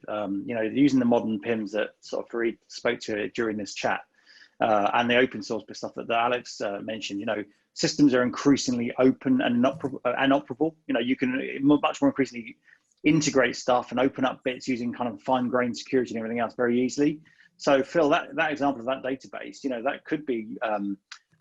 You know, using the modern PIMs that sort of Fareed spoke to during this chat, and the open source stuff that Alex mentioned. You know, systems are increasingly open and operable. You know, you can much more increasingly integrate stuff and open up bits using kind of fine-grained security and everything else very easily. So Phil, that example of that database, you know, that could be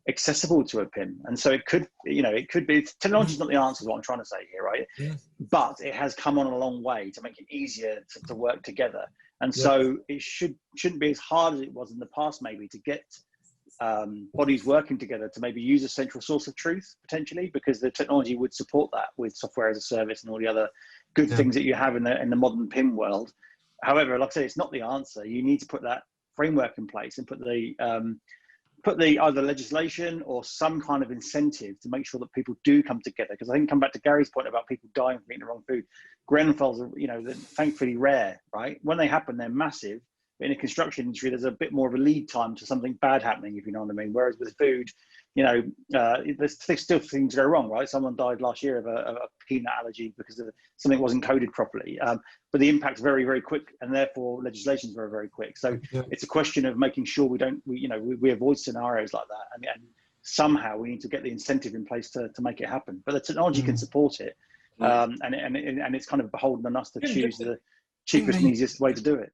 accessible to a PIM. And so it could, you know, it could be, technology is not the answer is what I'm trying to say here, right? Yeah. But it has come on a long way to make it easier to work together. And so it shouldn't be as hard as it was in the past, maybe, to get bodies working together to maybe use a central source of truth, potentially, because the technology would support that with software as a service and all the other good things that you have in the modern PIM world. However, like I say, it's not the answer. You need to put that framework in place and put the either legislation or some kind of incentive to make sure that people do come together. Because I think, come back to Gary's point about people dying from eating the wrong food, Grenfells are, you know, they're thankfully rare, right? When they happen, they're massive. But in a construction industry, there's a bit more of a lead time to something bad happening, if you know what I mean. Whereas with food, you know, there's still things go wrong, right? Someone died last year of a peanut allergy because of something wasn't coded properly. But the impact's very, very quick, and therefore legislation's very, very quick. So it's a question of making sure we avoid scenarios like that. And somehow we need to get the incentive in place to make it happen. But the technology can support it, and it's kind of beholden on us to choose the cheapest and easiest way to do it.